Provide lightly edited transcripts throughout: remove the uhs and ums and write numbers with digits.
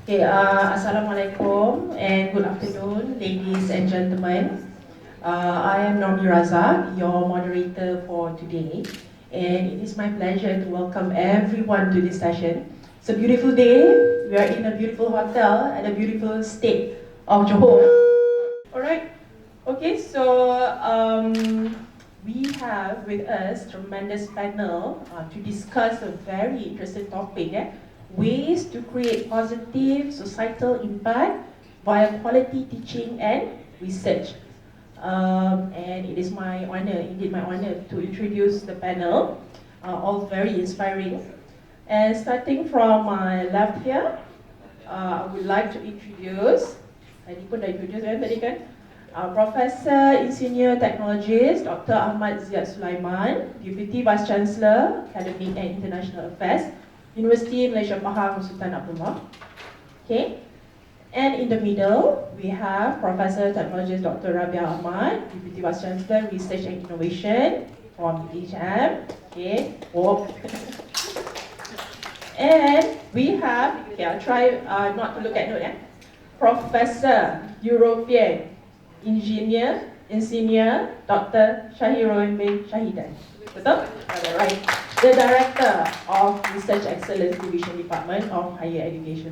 Okay, Assalamualaikum and good afternoon, ladies and gentlemen. I am Normy Razak, your moderator for today, and it is my pleasure to welcome everyone to this session. It's a beautiful day. We are in a beautiful hotel at a beautiful state of Johor. All right. Okay, so we have with us tremendous panel to discuss a very interesting topic. Ways to create positive societal impact via quality teaching and research. And it is my honor, indeed my honor, to introduce the panel, all very inspiring. And starting from my left here, I would like to introduce, tadi pun dah introduce tadi kan, Professor Insinyur Technologist Dr. Ahmad Ziad Sulaiman, Deputy Vice-Chancellor, Academic and International Affairs, Universiti Malaysia Pahang, Sultan Abdullah. Okay, and in the middle we have Professor Technologist Dr. Rabiah Ahmad, Deputy Vice-Chancellor, Research and Innovation from UTHM. Okay, oh. And we have, okay, I'll try not to look at note. Professor European Engineer Insinyur Dr. Shahiron bin Shahidan. Betul? Alright. The Director of Research Excellence Division Department of Higher Education.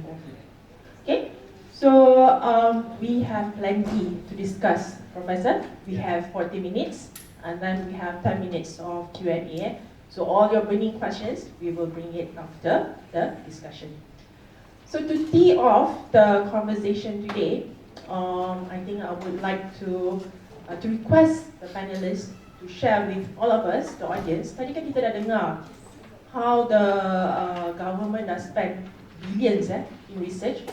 Okay, so we have plenty to discuss, Professor. We have 40 minutes and then we have 10 minutes of Q&A. So all your burning questions, we will bring it after the discussion. So to tee off the conversation today, I think I would like to request the panelists to share with all of us, the audience. Tadi kan kita dah dengar how the government dah spend billions in research.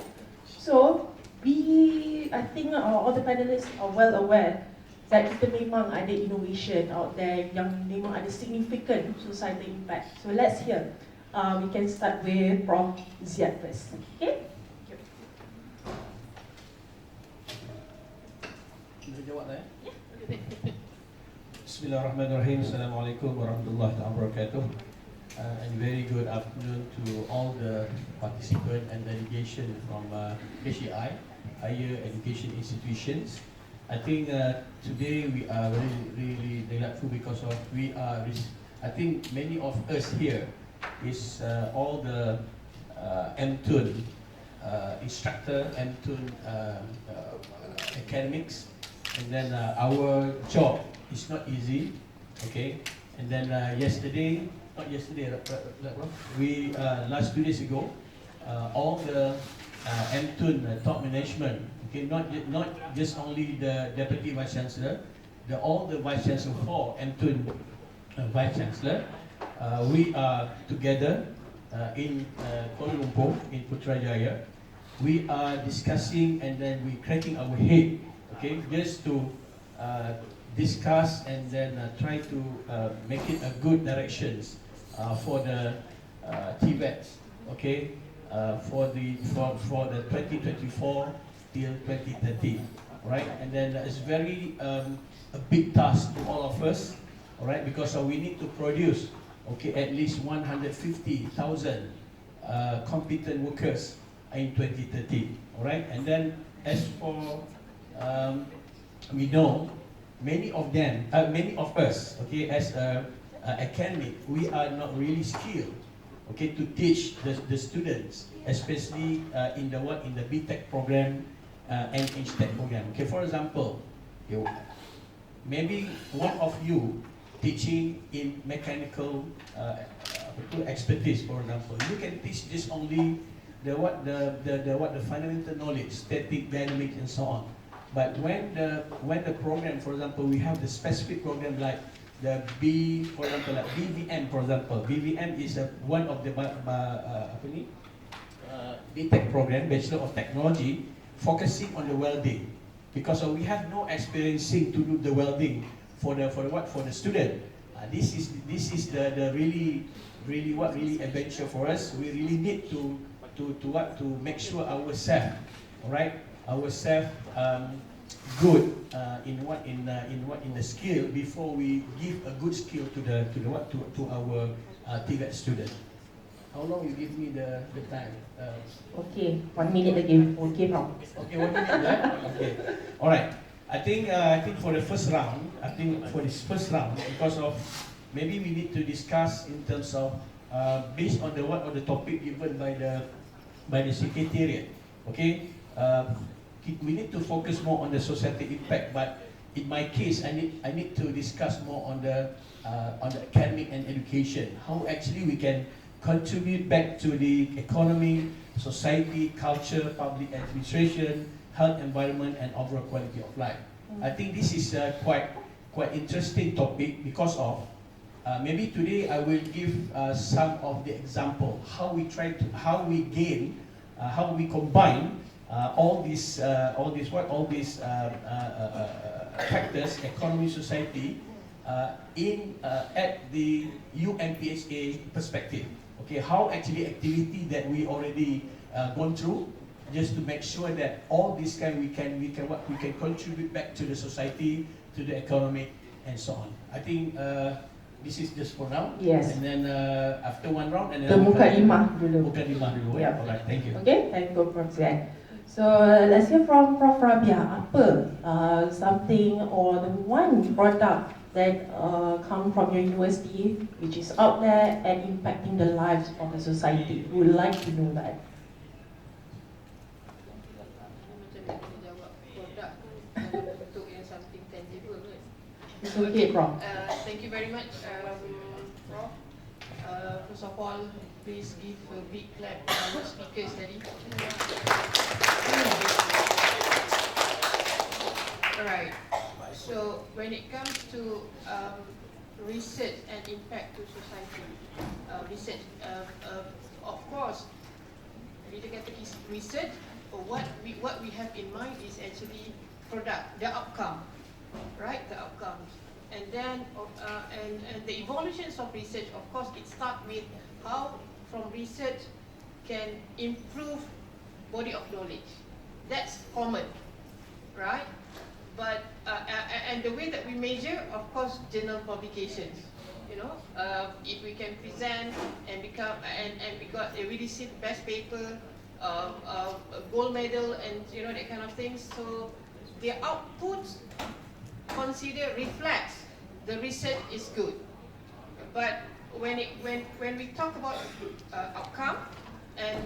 So I think all the panelists are well aware that kita memang ada innovation out there yang memang ada significant societal impact. So let's hear. We can start with Prof. Ziad first. Okay? Jawab dah ya? Bismillahirrahmanirrahim. Assalamualaikum warahmatullahi wabarakatuh. And very good afternoon to all the participants and delegation from HEI, higher education institutions. I think today we are really delightful because of I think many of us here is all the MTUN instructor, MTUN academics. And then our job is not easy, okay? And then we last 2 days ago, all the MTUN top management, okay, not just only the Deputy Vice-Chancellor, all the Vice-Chancellor for MTUN Vice-Chancellor, we are together in Kuala Lumpur, in Putrajaya. We are discussing and then we cracking our head, okay, just to discuss and then try to make it a good directions for the TVETs, okay, for the 2024 till 2030, right? And then it's very a big task to all of us, all right, because we need to produce, okay, at least 150,000 competent workers in 2030, all right? And then as for we know many of us, okay, as academic, we are not really skilled, okay, to teach the students, especially in the BTech program and HTech program. Okay, for example, maybe one of you teaching in mechanical expertise, for example, you can teach just only the fundamental knowledge, static, dynamic, and so on. But when the program, for example, we have the specific program like the for example, like BVM, for example. BVM is one of the BTech program, Bachelor of Technology, focusing on the welding, because we have no experiencing to do the welding for the student. This is the really adventure for us. We really need to make sure ourselves, all right, ourselves good in the skill before we give a good skill to our TVET student. How long you give me the time? Okay, 1 minute again. Okay, Prof. Okay, 1 minute, right? Okay. All right. I think for the first round, because of maybe we need to discuss in terms of based on the topic given by the Secretariat. Okay. We need to focus more on the society impact, but in my case, I need to discuss more on the academic and education. How actually we can contribute back to the economy, society, culture, public administration, health, environment, and overall quality of life. I think this is quite interesting topic because of maybe today I will give some of the example how we combine all these factors, economy, society, at the UMPSA perspective. Okay, how actually activity that we already gone through, just to make sure that all this kind we can contribute back to the society, to the economy, and so on. I think this is just for now. Yes. And then after one round, and then The mukadimah dulu. Mukadimah dulu. Yeah. Alright, thank you. Okay, thank you, Prof. Ziad. So let's hear from Prof. Rabiah. Apa something or the one product that come from your university which is out there and impacting the lives of the society? We would like to know that. It's okay, Prof. Thank you very much, Prof. First of all, please give a big clap to our speakers tadi. Alright, so when it comes to research and impact to society, of course, bila kata research, what we have in mind is actually product, the outcome. Right, the outcomes, and then and the evolutions of research. Of course, it starts with how from research can improve body of knowledge. That's common, right? But and the way that we measure, of course, journal publications. You know, if we can present and become and we got we received best paper, a gold medal, and you know that kind of things. So the outputs reflects the research is good, but when we talk about outcome, and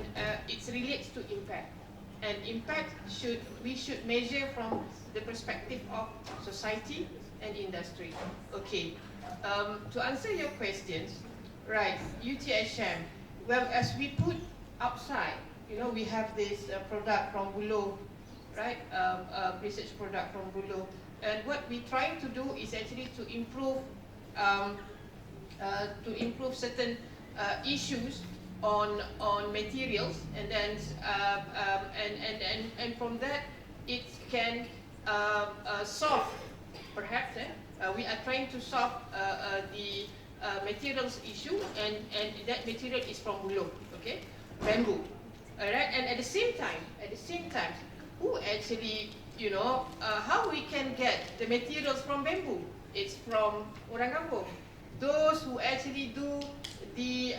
it relates to impact, and impact we should measure from the perspective of society and industry. Okay, to answer your questions, right? UTHM, well, as we put outside, you know, we have this product from Bulu, right? Research product from Bulu. And what we're trying to do is actually to improve certain issues on materials, and then and from that it can solve perhaps. We are trying to solve the materials issue, and that material is from Bulu, okay, bamboo. Alright, and at the same time, who actually, you know, how we can get the materials from bamboo? It's from orang kampung. Those who actually do the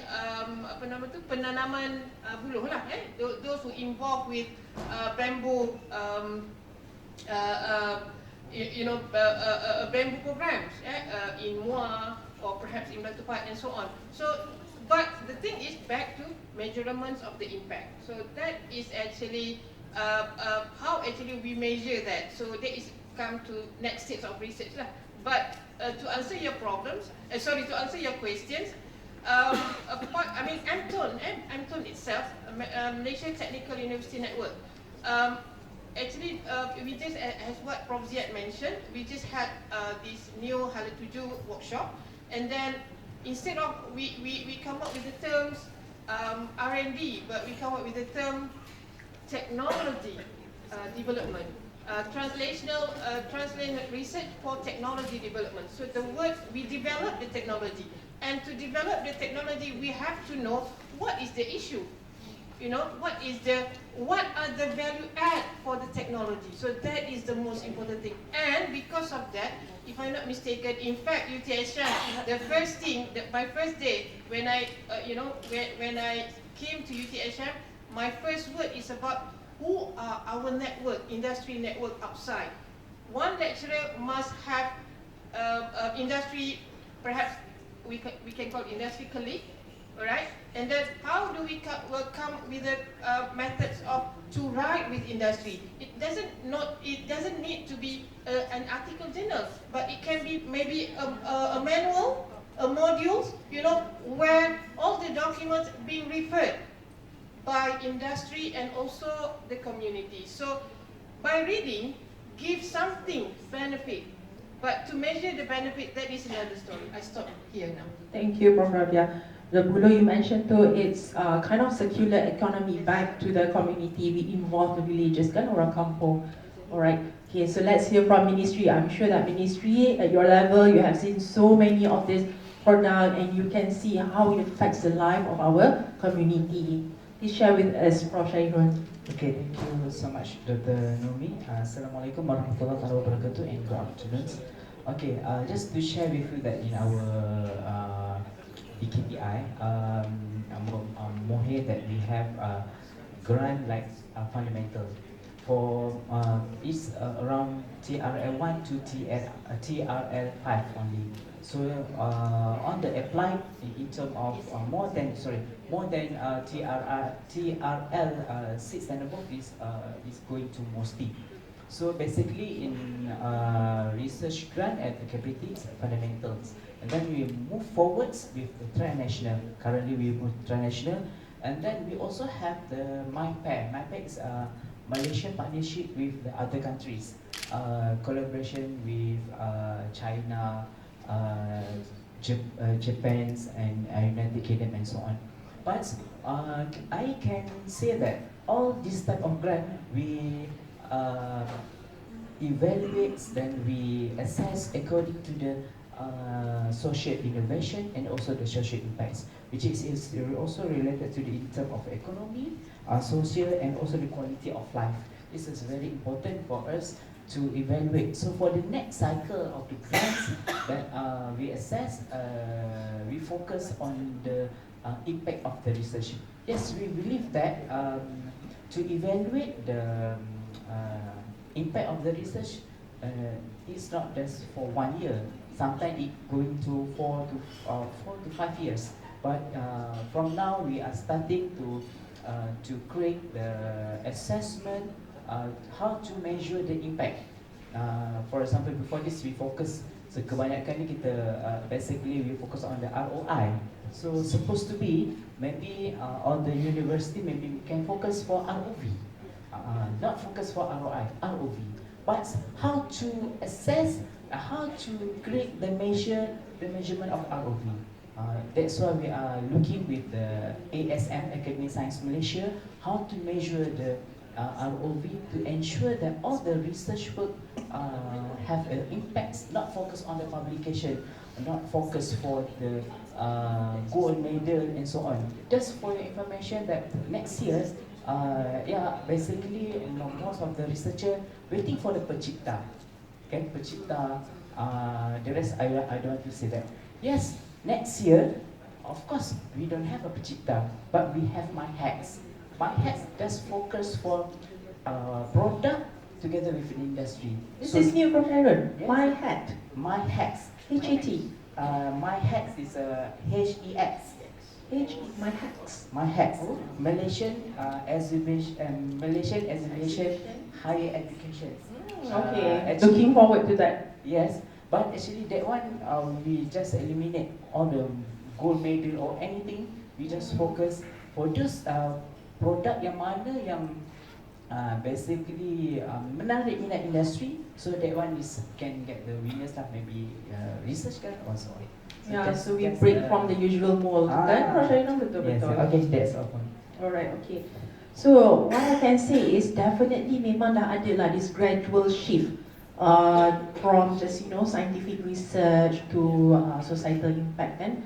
penanaman buluh lah, those who involved with bamboo, bamboo programs in Mua or perhaps in Batu Pahat and so on. So, but the thing is back to measurements of the impact. So that is actually how actually we measure that. So that is come to next stage of research lah. But to answer your problems, to answer your questions, MTUN itself, Malaysia Technical University Network. Actually, we just, as what Prof Ziad mentioned, we just had this new Hala Tuju workshop, and then instead of we come up with the terms R&D, but we come up with the term technology development, translational research for technology development. So the word, we develop the technology, and to develop the technology, we have to know what is the issue. what are the value add for the technology? So that is the most important thing. And because of that, if I'm not mistaken, in fact, UTHM, the first thing, my first day when I, when I came to UTHM, my first word is about who are our network, industry network outside. One lecturer must have industry, perhaps we can call it industry colleague, all right? And then how do we come with the methods of to write with industry? It doesn't need to be an article journal, but it can be maybe a manual, a modules, where all the documents being referred by industry and also the community. So by reading, give something benefit, but to measure the benefit, that is another story. I stop here now. Thank you, Prof. Rabiah. Below you mentioned too, it's kind of circular economy back to the community. We involve the villages, kan orang kampung. Alright, okay, so let's hear from Ministry. I'm sure that Ministry, at your level, you have seen so many of this product and you can see how it affects the life of our community. Please share with us, Prof. Shahiron. Okay, thank you so much, Dr. Normy. Assalamualaikum warahmatullahi wabarakatuh and good afternoon. Okay, just to share with you that in our DKPI, Mohe, that we have grant like fundamental for it's around TRL1 to TRL5 only. So on the applied in terms of more than TRL6 and above is going to mostly. So basically in research grant at the capabilities fundamentals, and then we move forwards with the transnational. Currently we move transnational, and then we also have the MyPair. MyPair is a Malaysian partnership with the other countries, collaboration with China, Japan and United Kingdom and so on. But I can say that all this type of grant we evaluate, then we assess according to the social innovation and also the social impacts, which is also related to the in terms of economy, social and also the quality of life. This is very important for us to evaluate. So for the next cycle of the grants that we assess, we focus on the impact of the research. Yes, we believe that to evaluate the impact of the research, it's not just for 1 year. Sometimes it going to 4 to 5 years. But from now we are starting to create the assessment. How to measure the impact? For example, before this we focus. So kebanyakan ni kita basically we focus on the ROI. So supposed to be maybe on the university maybe we can focus for ROV, not focus for ROI, ROV. But how to assess, how to create the measurement of ROV. That's why we are looking with the ASM, Academic Science Malaysia, how to measure the ROV to ensure that all the research work have an impact, not focus on the publication, not focus for the gold medal and so on. Just for your information that next year, basically most of the researcher waiting for the Pencipta. Okay, Pencipta, the rest I don't want to say that. Yes, next year, of course, we don't have a Pencipta, but we have MyHacks. MyHacks just focus for product together with the industry. This is new from Shahiron. Yes. MyHat. MyHacks. HAT. MyHacks is HEX. MyHacks. MyHacks. Oh. Malaysian Exhibition Higher Education. Okay, looking forward to that. Yes, but actually that one we just eliminate all the gold medal or anything. We just focus for those produk yang mana yang basically menarik minat industry. So that one is can get the winner stuff, maybe research kan or so. Yeah, so we break from the usual mold. Kan, Prof. Shahiron, betul-betul. Yes, okay, that's all. Alright, okay. So what I can say is definitely memang dah ada lah this gradual shift from just scientific research to societal impact kan.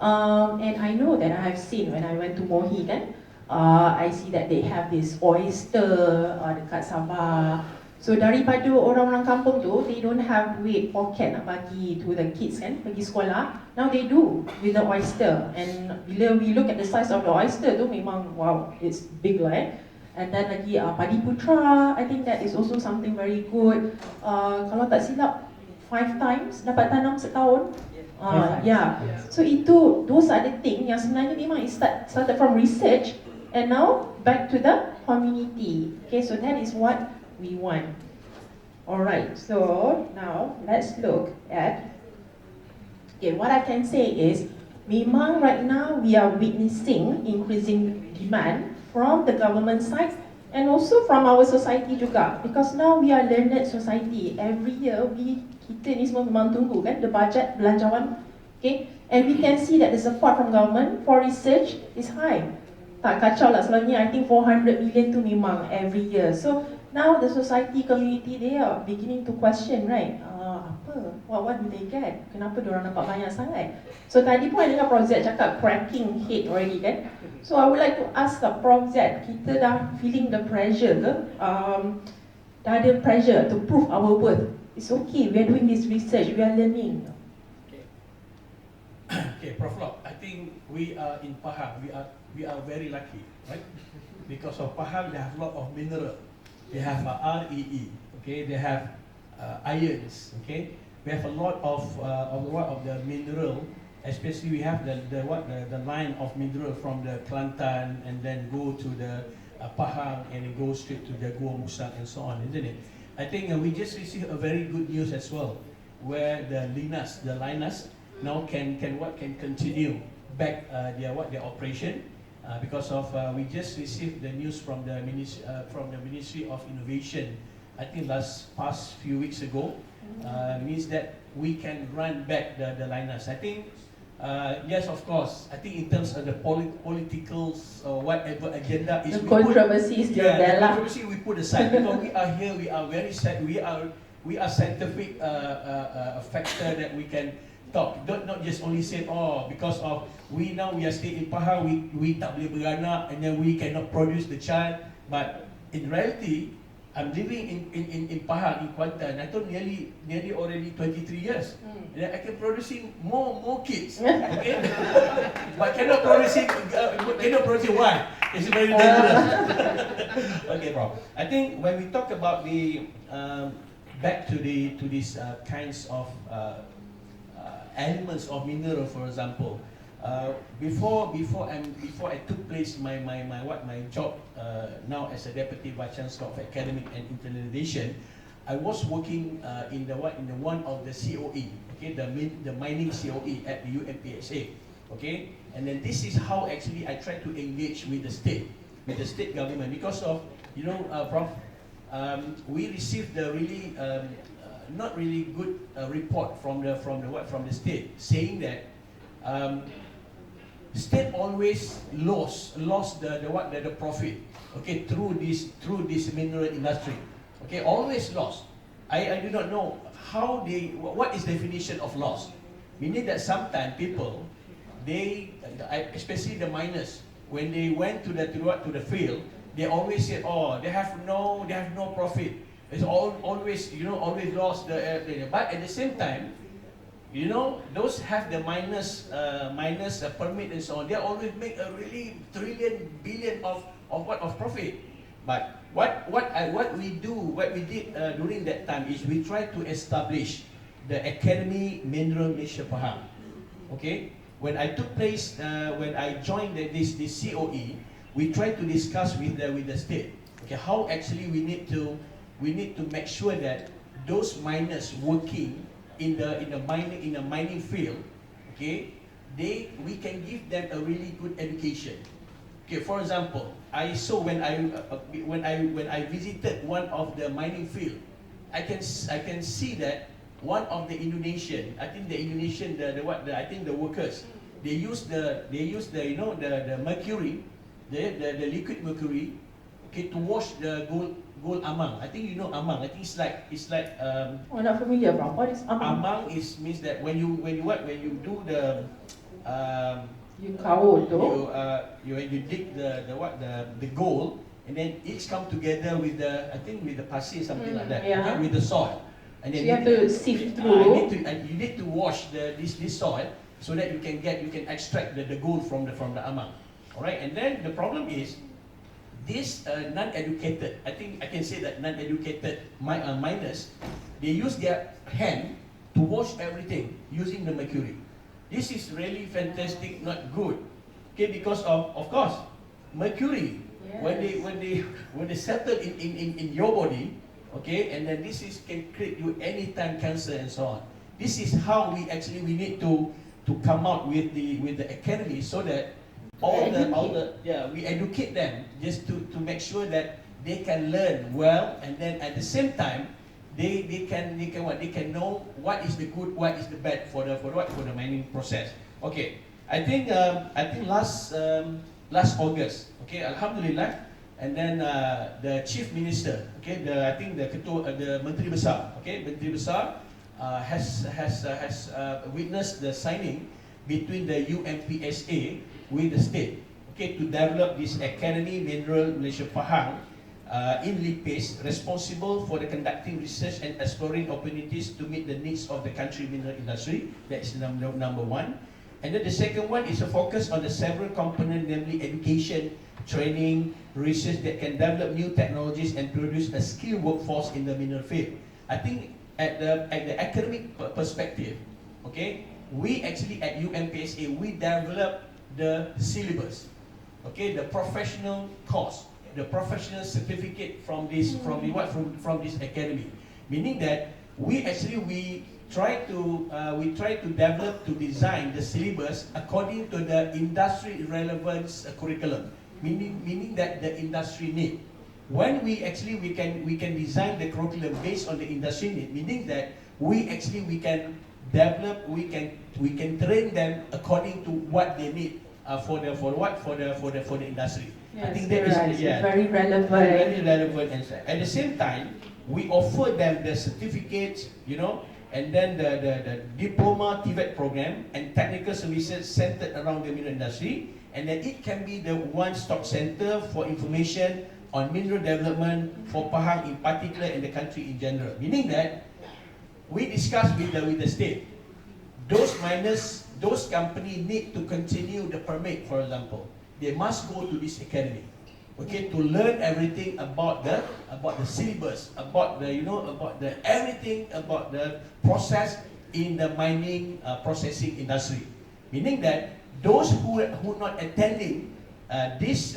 And I know that I have seen when I went to Mohi kan, I see that they have this oyster dekat Sabah. So daripada orang-orang kampung tu, they don't have duit pocket nak bagi to the kids kan, pergi sekolah. Now they do with the oyster. And bila we look at the size of the oyster tu, memang wow, it's big lah eh. And then lagi padi putra, I think that is also something very good. Kalau tak silap, 5 times dapat tanam setahun. Yeah. So those are the things yang sebenarnya memang started from research and now back to the community. Okay, so that is what we want. Alright, so now let's look at, okay, what I can say is, memang right now we are witnessing increasing demand from the government side and also from our society juga, because now we are learned society. Every year kita ni semua memang tunggu kan the budget belanjawan, okay, and we can see that the support from government for research is high. Tak kacau lah selalunya, I think 400 million tu memang every year. So now the society, community, they are beginning to question, right? What do they get? Kenapa diorang dapat banyak sangat? So tadi pun I dengar Prof Z cakap cracking head already kan? So I would like to ask Prof Z, kita dah feeling the pressure ke? Dah ada pressure to prove our worth. It's okay, we are doing this research, we are learning. Okay, Prof Lok, I think we are in Pahang, we are very lucky, right? Because of Pahang, they have a lot of mineral. They have REE, okay? They have irons, okay? We have a lot of the mineral, especially we have the line of mineral from the Kelantan and then go to the Pahang and it goes straight to the Gua Musang and so on, isn't it? I think we just received a very good news as well, where the liners now can continue back their operation because of we just received the news from the Ministry of Innovation. I think past few weeks ago, means that we can run back the liners. I think yes, of course. I think in terms of the political whatever agenda is, the controversy is still there lah. Controversy we put aside because we are here. We are very we are scientific factor that we can talk. Not just only say because of we are staying in Pahang, we tak boleh beranak and then we cannot produce the child. But in reality, I'm living in Pahang, in Kuantan. I told nearly already 23 years. And I can producing more kids. Okay? But cannot producing one. It's very dangerous. Okay, Prof. I think when we talk about the back to these kinds of elements of mineral, for example. Before I took place my job now as a Deputy Vice-Chancellor of Academic and Internationalization, I was working in one of the COE, okay, the mining COE at the UMPSA, okay, and then this is how actually I try to engage with the state government because of Prof, we received the really not really good report from the state saying that. State always lost the profit, okay, through this mineral industry, okay, always lost. I do not know what is definition of loss. Meaning that sometimes people, especially the miners, when they went to the field, they always said, they have no profit. It's always lost the but at the same time. Those have the minus permit and so on. They always make a really billion of profit. But what we did during that time is we tried to establish the Academy Mineral Malaysia Pahang. Okay, when I joined this COE, we tried to discuss with the state. Okay, how actually we need to make sure that those miners working in the mining field, okay, we can give them a really good education. Okay, for example, I saw when I visited one of the mining field, I can see that one of the Indonesian, I think the workers, they use the mercury, the liquid mercury, okay, to wash the gold amang. I think amang. I think it's like not familiar, bro. What is amang? Amang means that when you do the You kawut tu. When you dig the gold, and then each come together with the, I think with the pasir, something like that, yeah. okay, with the soil. And So then you have to sift through. you need to wash this soil so that you can extract the gold from the amang. All right, and then the problem is this non-educated, I think I can say that non-educated miners, they use their hand to wash everything using the mercury. This is really fantastic, not good. Okay, because of course, mercury. Yes. When they settle in your body, okay, and then can create you anytime cancer and so on. This is how we need to come out with the academy, so that we educate them just to make sure that they can learn well, and then at the same time they can know what is the good, what is the bad for the mining process. Okay, I think last August, okay, Alhamdulillah, and then the Chief Minister, okay, the Menteri Besar, okay, Menteri Besar has witnessed the signing between the UMPSA with the state, okay, to develop this Academy Mineral Malaysia Pahang in Lipis, responsible for the conducting research and exploring opportunities to meet the needs of the country mineral industry. That is number one. And then the second one is a focus on the several components, namely education, training, research that can develop new technologies and produce a skilled workforce in the mineral field. I think at the academic perspective, okay, we actually at UMPSA, we develop the syllabus, okay, the professional course, the professional certificate from this academy, meaning that we try to develop, to design the syllabus according to the industry relevance curriculum, meaning that the industry need. When we can design the curriculum based on the industry need, meaning that we can develop, we can train them according to what they need for the industry. Yes, I think that is very relevant. Very relevant. And at the same time, we offer them the certificates, and then the diploma TVET program and technical services centered around the mineral industry, and then it can be the one-stop center for information on mineral development for Pahang in particular and the country in general. Meaning that we discuss with the state, those miners, those companies need to continue the permit, for example. They must go to this academy, okay, to learn everything about the syllabus, about everything about the process in the mining processing industry. Meaning that those who not attending this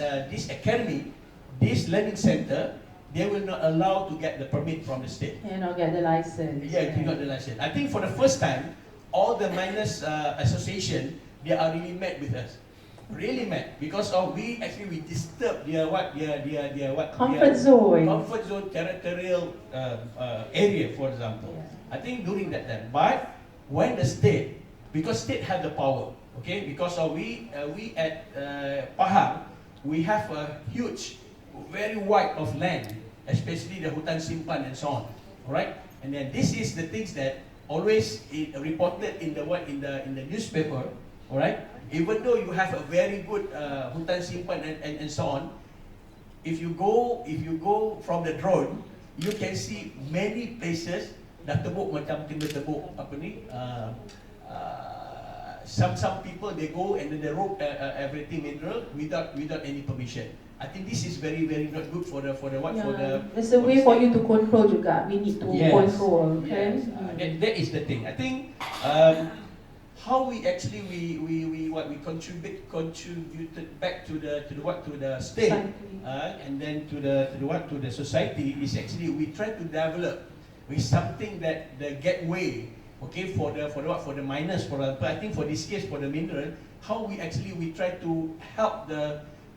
academy, this learning center, they will not allow to get the permit from the state. You not get the license. Yeah, you got the license. I think for the first time, all the miners association, they are really mad with us. Really mad, because we disturb their comfort zone territorial area, for example. Yeah. I think during that time, but when the state, because state have the power, okay, because we at Pahang, we have a huge, very wide of land, especially the hutan simpan and so on, all right. And then this is the things that always reported in the newspaper, all right. Even though you have a very good hutan simpan and so on, if you go from the drone, you can see many places dah tebuk macam timber tebuk apa ni. Some people they go and then they rope everything mineral without any permission. I think this is very not good for the It's a way for you to control juga. We need to control. Okay? Yes. That is the thing. I think how we contributed back to the state and then to the society is actually we try to develop with something that the gateway, okay, for the miners, for example. I think for this case for the mineral, how we try to help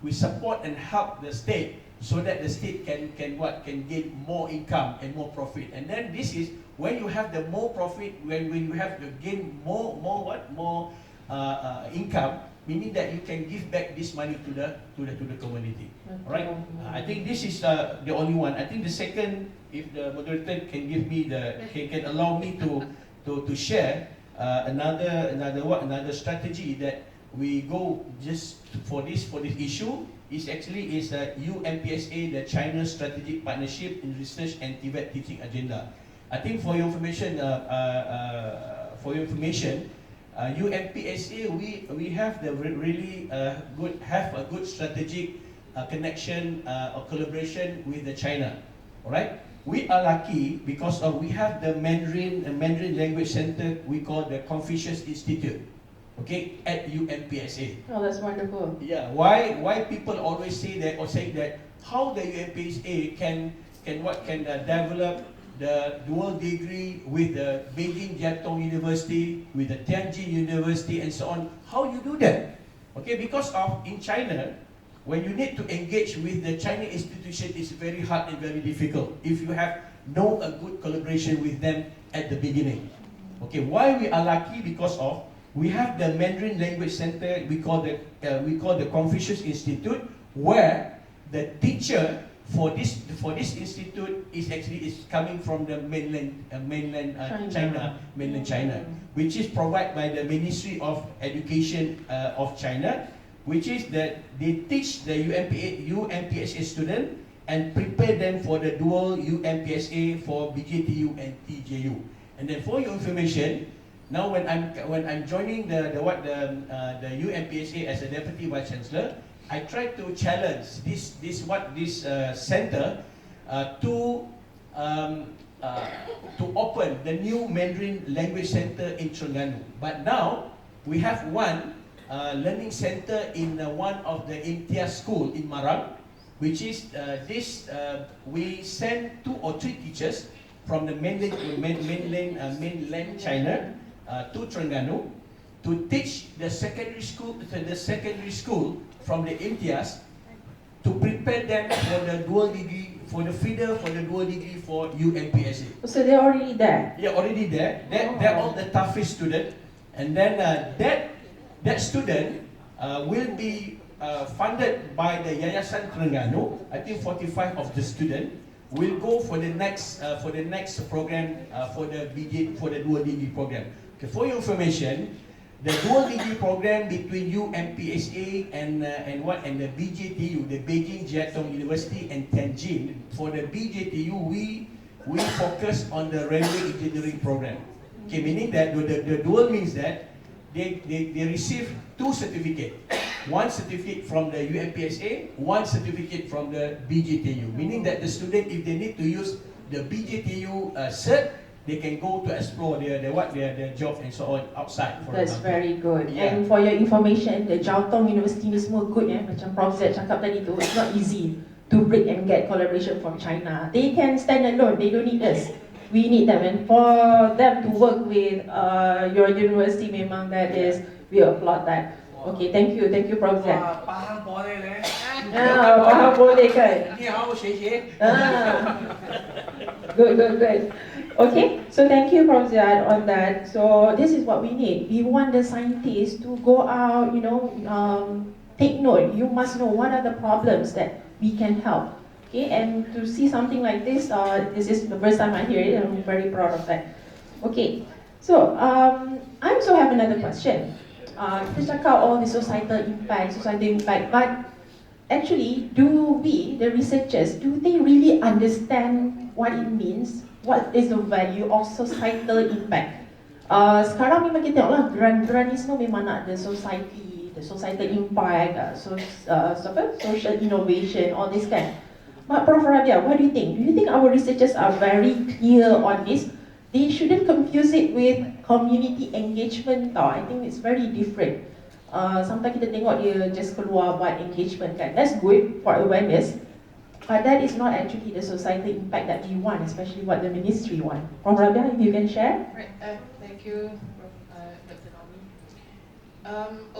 we support and help the state so that the state can gain more income and more profit. And then this is when you have the more profit, when you have to gain more income, meaning that you can give back this money to the community. Right? I think this is the only one. I think the second, if the moderator can give me can allow me to share another strategy that we go just for this issue is actually UMPSA, the China Strategic Partnership in Research and Tibet Teaching Agenda. I think for your information, UMPSA we have the really good strategic connection or collaboration with the China. All right. We are lucky because we have the Mandarin Language Center we call the Confucius Institute, okay, at UMPSA. Oh, that's wonderful. Yeah. Why people always say that how the UMPSA can develop the dual degree with the Beijing Jiatong University, with the Tianjin University, and so on. How you do that? Okay, because in China, when you need to engage with the Chinese institution, it's very hard and very difficult if you have a good collaboration with them at the beginning. Okay, why we are lucky? Because we have the Mandarin Language Center we call the Confucius Institute, where the teacher for this institute is coming from the mainland China, which is provided by the Ministry of Education of China, which is that they teach the UMPSA student and prepare them for the dual UMPSA for BJTU and TJU. And then for your information, now when I'm joining the UMPSA as a Deputy Vice-Chancellor, I try to challenge this center to open the new Mandarin Language Center in Terengganu. But now we have one learning center in one of the MTUN school in Marang, which is we send 2 or 3 teachers from the mainland China to Terengganu to teach the secondary school from the MTUS to prepare them for the dual degree, for the feeder for the dual degree for UMPSA. So they're already there? Yeah, already there. They're all the toughest students. And then that student will be funded by the Yayasan Terengganu. I think 45 of the students will go for the next program for the dual degree program. Okay, for your information, the dual degree program between UMPSA and the BJTU, the Beijing Jiatong University and Tianjin. For the BJTU, we focus on the railway engineering program. Okay, meaning that the dual means that they receive 2 certificates. 1 certificate from the UMPSA, 1 certificate from the BJTU. Meaning that the student, if they need to use the BJTU cert, they can go to explore their jobs and so on outside. That's very good. Yeah. And for your information, the Jiatong University ni semua good macam Prof Ziad cakap tadi tu, it's not easy to break and get collaboration from China. They can stand alone, they don't need us. We need them, and for them to work with your university, memang that is, we applaud that. Okay, thank you Prof Ziad. Pahang boleh leh. Pahang boleh kan? Ni hao xie. Good. Okay, so thank you, Prof Ziad, on that. So this is what we need. We want the scientists to go out, take note. You must know what are the problems that we can help. Okay, and to see something like this, this is the first time I hear it, and I'm very proud of that. Okay, so I also have another question. Kita cakap all the societal impact, but actually, do we, the researchers, do they really understand what it means? What is the value of societal impact? Sekarang memang kita tengoklah grant-grant ni semua memang nak the societal impact, social innovation, all this kan. But Prof Rabiah, what do you think? Do you think our researchers are very clear on this? They shouldn't confuse it with community engagement tau. I think it's very different. Sometimes kita tengok dia just keluar buat engagement kan. That's good for awareness. But that is not actually the societal impact that we want, especially what the ministry want. Prof Rabiah, if you can share. Right. Thank you, Prof. Dr. Normy.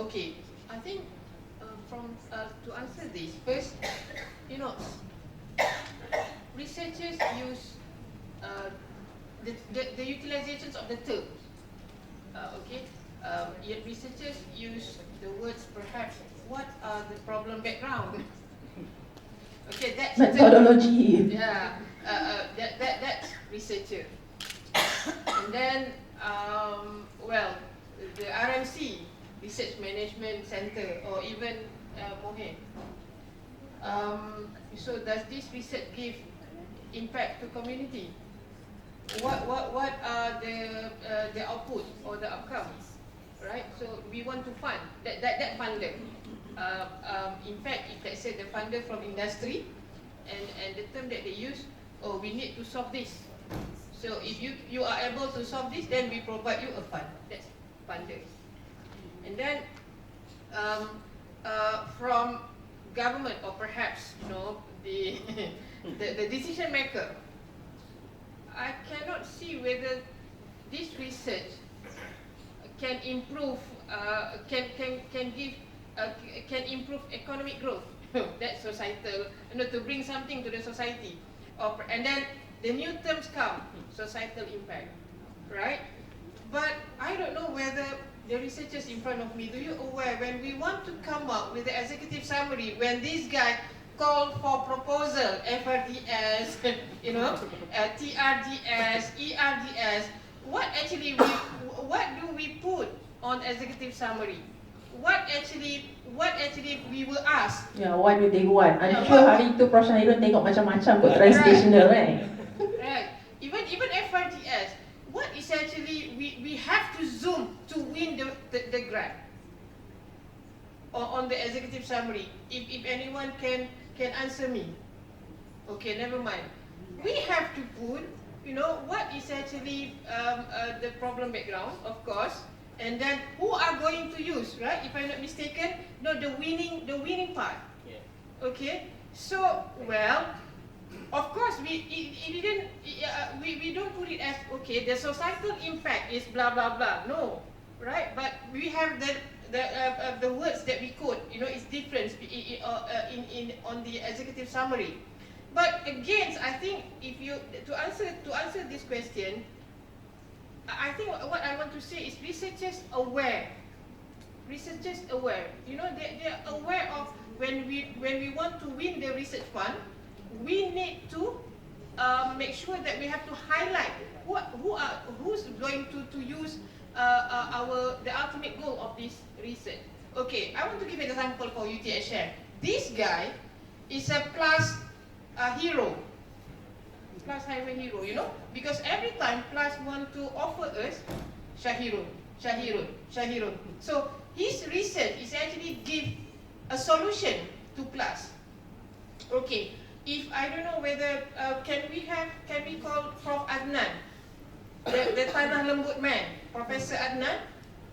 Okay, I think to answer this first, researchers use the utilizations of the terms. Yet researchers use the words perhaps. What are the problem background? Okay, that's methodology. Yeah, that's researcher. And then, the RMC, research management center or even Mohe. So does this research give impact to community? What are the output or the outcomes, right? So we want to fund that funder. In fact, if let's say the funder from industry, and the term that they use, oh, we need to solve this. So if you are able to solve this, then we provide you a fund. That's funder. And then from government, or perhaps the the decision maker, I cannot see whether this research can improve, can improve economic growth. That's societal, to bring something to the society. And then the new terms come, societal impact, right? But I don't know whether the researchers in front of me, do you aware when we want to come up with the executive summary, when this guy called for proposal, FRDS, TRDS, ERDS, what do we put on executive summary? What actually we will ask? Yeah, what do they want? I'm sure hari tu Prof Shahiron tengok macam-macam kot translational, right? Right. Even FRDS, what is actually we have to zoom to win the grant on the executive summary. If anyone can answer me. Okay, never mind. We have to put, what is actually the problem background, of course, and then who are going to use, right? If I'm not mistaken, the winning part. Yeah. Okay, so well, of course we don't put it as okay. The societal impact is blah blah blah. No, right? But we have the words that we quote. It's different on the executive summary. But again, I think if you to answer this question, I think what I want to say is researchers aware. Researchers aware. They're aware of when we want to win the research fund, we need to make sure that we have to highlight who's going to use the ultimate goal of this research. Okay, I want to give an example for UTHM. This guy is a plus hero. Plus highway hero, because every time Plus want to offer us Shahiron. So his research is actually give a solution to Plus. Okay, if I don't know whether can we call Prof Adnan, the Tanah Lembut man, Professor Adnan,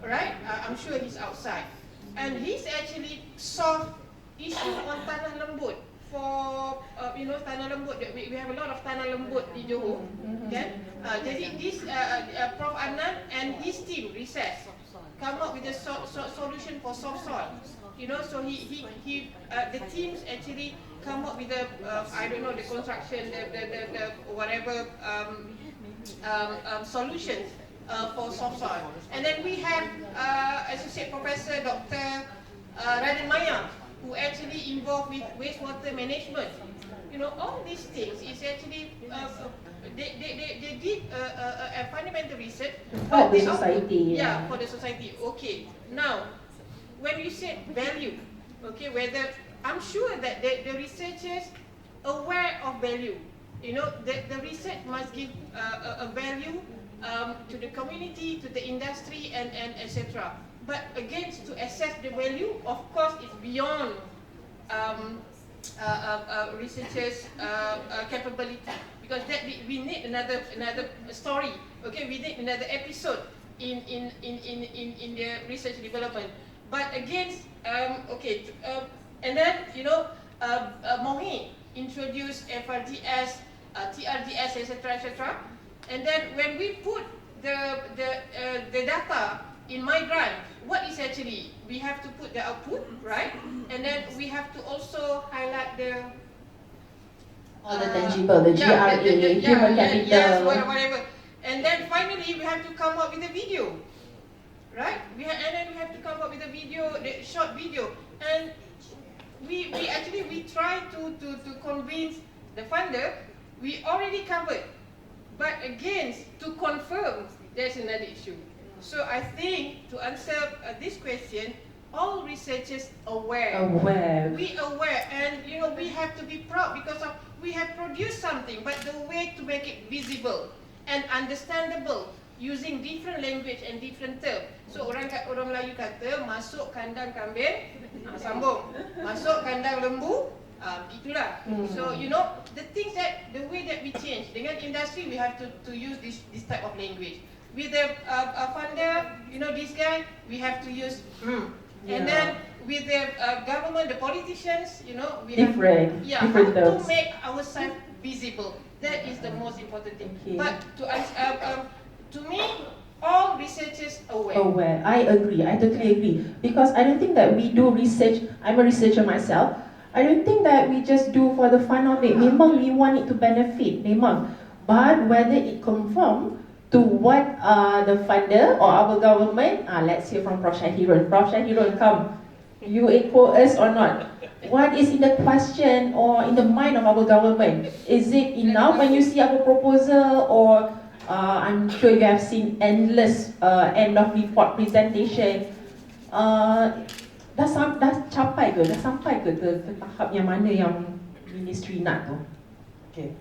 right? I'm sure he's outside, and he's actually solved issue on Tanah Lembut. For Tanah Lembut, we have a lot of Tanah Lembut di Johor. Okay? Jadi this Prof Ahmad and his team research come up with a solution for soft soil. So the teams actually come up with the I don't know, the construction, the whatever solutions for soft soil. And then we have Associate Professor Dr. Rabiah, who actually involved with wastewater management. All these things is actually they did a fundamental research for the society. Yeah, for the society. Okay, now when you said value, okay, whether I'm sure that the researchers aware of value. The research must give a value to the community, to the industry, and etc. But again, to assess the value, of course, is beyond researchers' capability, because that we need another story. Okay, we need another episode in the research development. But again, okay, and then Mohi introduced FRDS, TRDS, etc. And then when we put the data in my grant, what is actually, we have to put the output, right? And then we have to also highlight all the tangible, the GRA, human capital. Yes, whatever. And then finally, we have to come up with a video, right? And then we have to come up with a video, the short video. And we try to convince the funder. We already covered, but again, to confirm, there's another issue. So I think to answer this question, all researchers aware. We aware, and we have to be proud because we have produced something, but the way to make it visible and understandable using different language and different term. So orang Melayu kata masuk kandang kambing, sambung. Masuk kandang lembu, begitulah. So the things the way that we change dengan industry, we have to use this type of language. With the funder, this guy, we have to use and then with the government, the politicians, we different have terms. To make ourselves visible. That is the most important thing. Okay. But to me, all researchers aware. I agree. I totally agree. Because I don't think that we do research. I'm a researcher myself. I don't think that we just do for the fun of it. Memang we want it to benefit. Memang. But whether it conform to what the funder or our government, let's hear from Prof. Shahiron. Prof. Shahiron, come. You echo us or not? What is in the question or in the mind of our government? Is it enough when you see our proposal, or I'm sure you have seen endless end of report presentation. Dah sampai ke tahap yang mana yang ministry nak tu? Okay,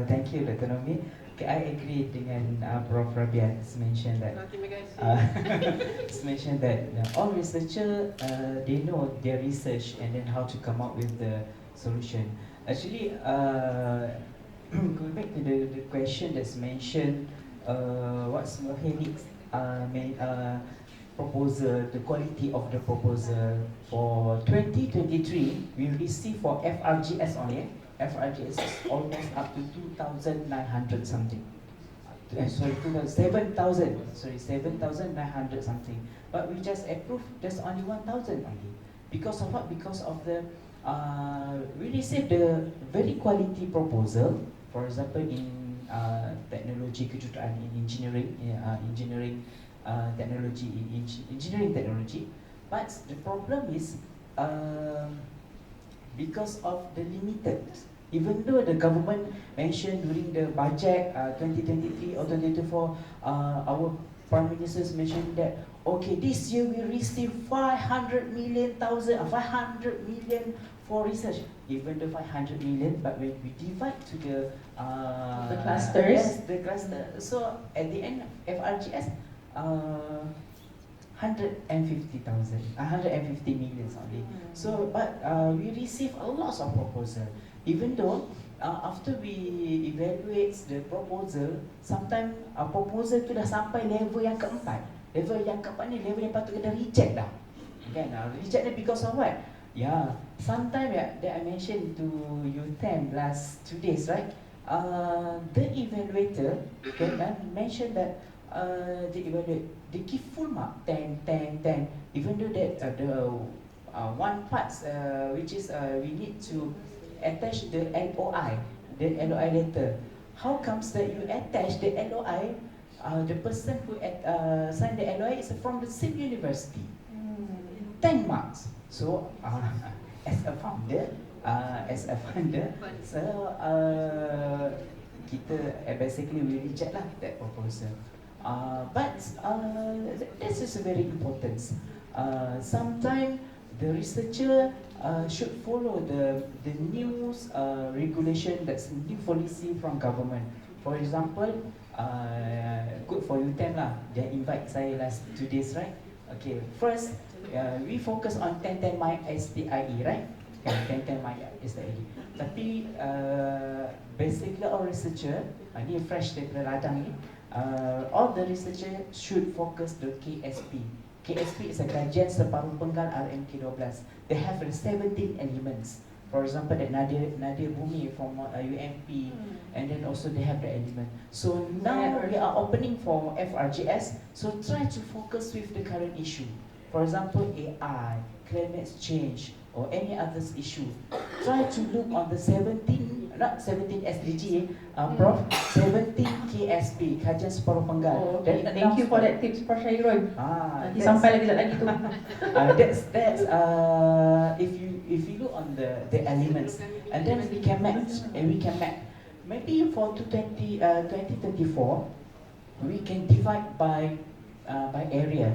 thank you Dr. Normy. Okay, I agree dengan Prof. Rabiah mentioned that. Mentioned that all researchers they know their research and then how to come up with the solution. Actually, going back to the question that's mentioned, what's Mohemic's proposal, the quality of the proposal for 2023, we received for FRGS only. FRGS is almost up to 2,900 something. Sorry, 7,900 something. But we just approved just only 1,000 only. Because of what? Because of the we received the very quality proposal. For example, in technology kejuruteraan in engineering, technology in engineering technology. But the problem is. Because of the limited, even though the government mentioned during the budget 2023 or 2024, our Prime Minister mentioned that okay, this year we receive 500 million for research. Even the 500 million, but when we divide to the clusters, yes, the cluster. So at the end, FRGS. 150 million only. So, but we receive a lot of proposal. Even though after we evaluate the proposal, sometimes proposal tu dah sampai level yang keempat. Level yang keempat ni level yang patut kena reject dah. Kan? Reject ni because of what? Yeah, sometimes that I mentioned to UTHM last 2 days, right? The evaluator mentioned that they give full mark 10, 10, 10. Even though that the one part which is we need to attach the LOI, the LOI letter. How comes that you attach the LOI? The person who signed the LOI is from the same university. 10 marks. So as a founder, so kita basically we reject lah that proposal. But this is very important. Sometimes the researcher should follow the new regulation, that's new policy from government. For example, good for UTHM lah. They invite saya last 2 days, right? Okay, first we focus on 10-10 mic STIE, right? 10-10 mic STIE. Tapi basically all researcher, ni fresh daripada ladang ni. All the researcher should focus the KSP. KSP is a kajian separuh penggal RMK12. They have 17 elements. For example, the Nadir Bumi from UMP, and then also they have the element. So now we are opening for FRGS. So try to focus with the current issue. For example, AI, climate change, or any other issue. Try to look on the not 17 SDG, Prof, 17 KSP, kajian separuh penggal. Oh, okay. Thank you for that tips, Prof. Shahiron. Nanti sampai lagi tu. That's if you look on the elements, and then we can match, maybe for 2034, we can divide by by area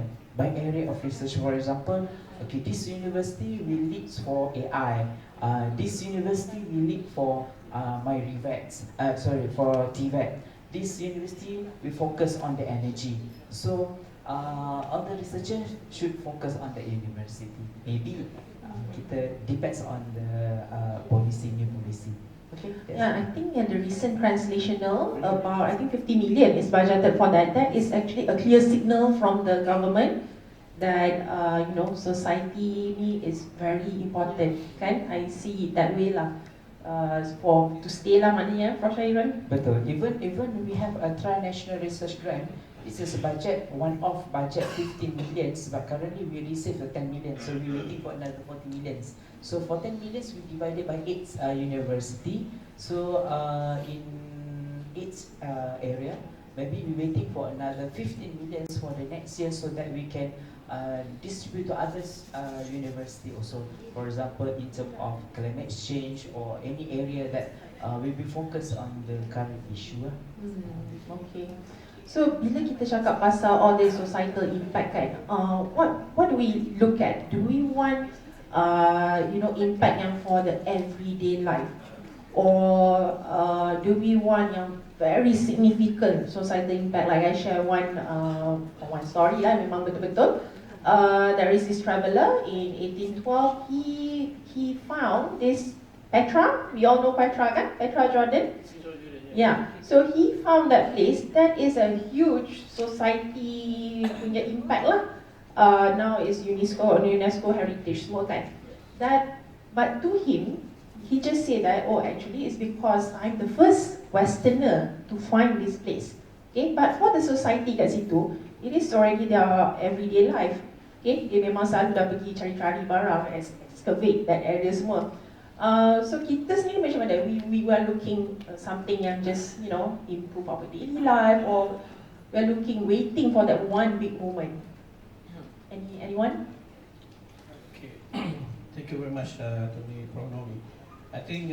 of research. For example, okay, this university will lead for AI. This university will lead for my REVET. For TVET. This university will focus on the energy. So all the researchers should focus on the university. Maybe kita depends on the new policy. Okay. Yeah, I think in the recent translational, about I think 50 million is budgeted for that. That is actually a clear signal from the government that society ni is very important. Kan? I see it that way lah. For to stay lah maknanya, Prof Shahiron. Betul. Even we have a tri-national research grant. This is a budget, one-off budget 15 millions, but currently we received 10 million, so we're waiting for another 40 millions. So for 10 millions, we divided by 8 university. So in each area, maybe we're waiting for another 15 millions for the next year, so that we can distribute to others university also. For example, in terms of climate change or any area that will be focused on the current issue. Okay. So bila kita cakap pasal all the societal impact kan, what do we look at? Do we want impact yang for the everyday life, or do we want yang very significant societal impact? Like I share one story lah, memang betul-betul. There is this traveller in 1812. He found this Petra. We all know Petra kan? Petra, Jordan. Yeah, so he found that place. That is a huge society punya impact lah. Now is UNESCO heritage semua kan. But to him, he just said that, oh, actually it's because I'm the first Westerner to find this place. Okay, but for the society kat situ, it is already their everyday life. Okay, dia memang selalu dah pergi cari-cari barang, excavate that area semua. So kita sendiri macam mana? We were looking something yang just improve our daily life, or we're waiting for that one big moment. Anyone? Okay, thank you very much, Prof Normy. I think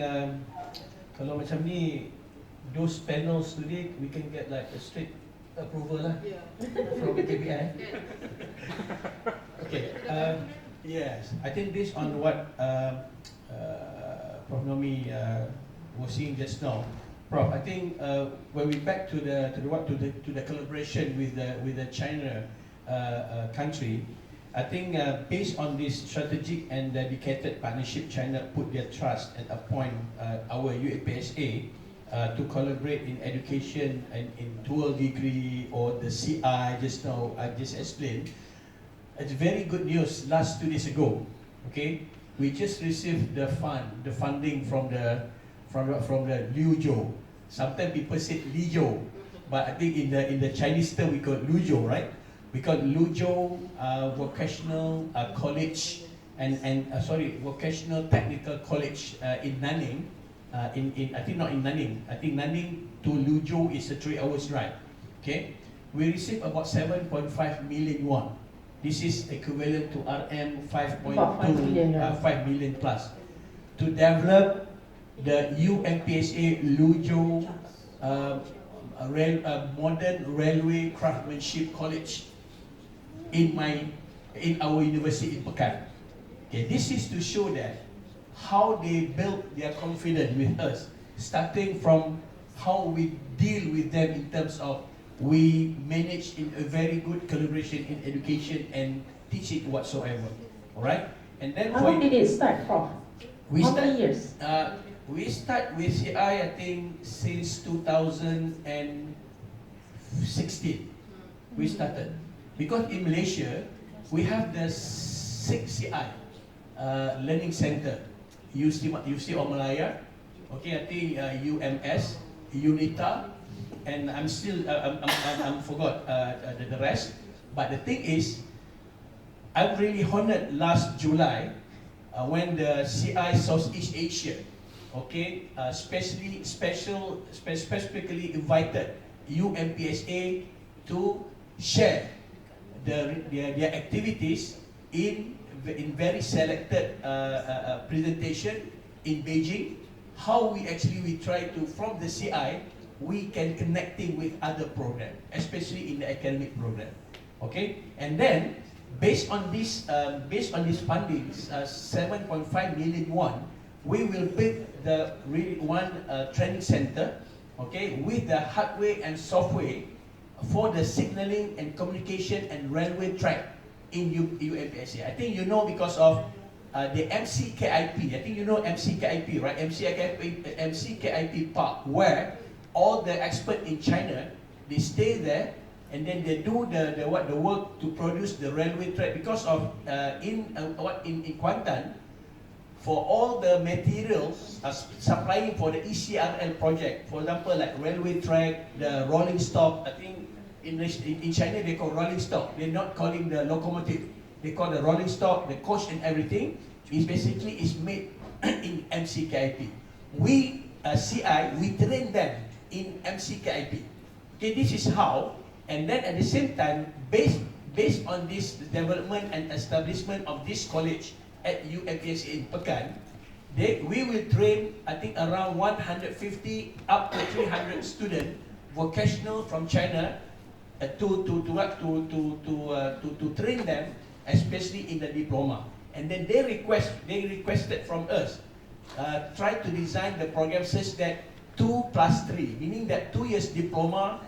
kalau macam ni, those panels today we can get like a straight approval lah from the KPI. Okay, yes, I think based on what Prof Normy was saying just now, Prof, I think when we back to the collaboration with the China country, I think based on this strategic and dedicated partnership, China put their trust and appoint our UMPSA to collaborate in education and in dual degree or the CI just now I just explained. It's very good news. Last 2 days ago, okay, we just received the funding from the Liuzhou. Sometimes people say Liuzhou, but I think in the Chinese term we call Liuzhou, right? Because Liuzhou Vocational College and Vocational Technical College in Nanning. I think not in Nanning. I think Nanning to Liuzhou is a 3 hours ride. Okay, we received about 7.5 million yuan. This is equivalent to RM 5.2, 5 million plus, to develop the UMPSA Liuzhou Modern Railway Craftsmanship College in our university in Pekan. Okay, this is to show that how they build their confidence with us, starting from how we deal with them in terms of we manage in a very good collaboration in education and teaching whatsoever. Alright? And then how did it start, Prof? How many years? We start with CI, I think, since 2016. We started. Because in Malaysia, we have the 6 CI learning center. UC Malaya, okay, I think UMS, UNITA, and I'm forgot the rest. But the thing is, I'm really honored last July when the CI Southeast Asia, okay, specifically invited UMPSA to share their activities in very selected presentation in Beijing. How we try to, from the CI, we can connecting with other programs, especially in the academic program. Okay, and then based on this fundings, 7.5 million won, we will build the training center, okay, with the hardware and software for the signaling and communication and railway track in UMPSA. I think you know because of the MCKIP. I think you know MCKIP, right? MCKIP Park, where all the experts in China, they stay there and then they do the work to produce the railway track because of in Kuantan, for all the materials supplying for the ECRL project, for example like railway track, the rolling stock. I think in China they call rolling stock. They're not calling the locomotive. They call the rolling stock, the coach and everything. Is made in MCKIP. We CI, we train them in MCKIP. Okay, this is how. And then at the same time, based on this development and establishment of this college at UMPSA in Pekan, we will train, I think, around 150 up to 300 students, vocational from China, to train them, especially in the diploma. And then they requested from us, try to design the program such that 2+3, meaning that 2 years diploma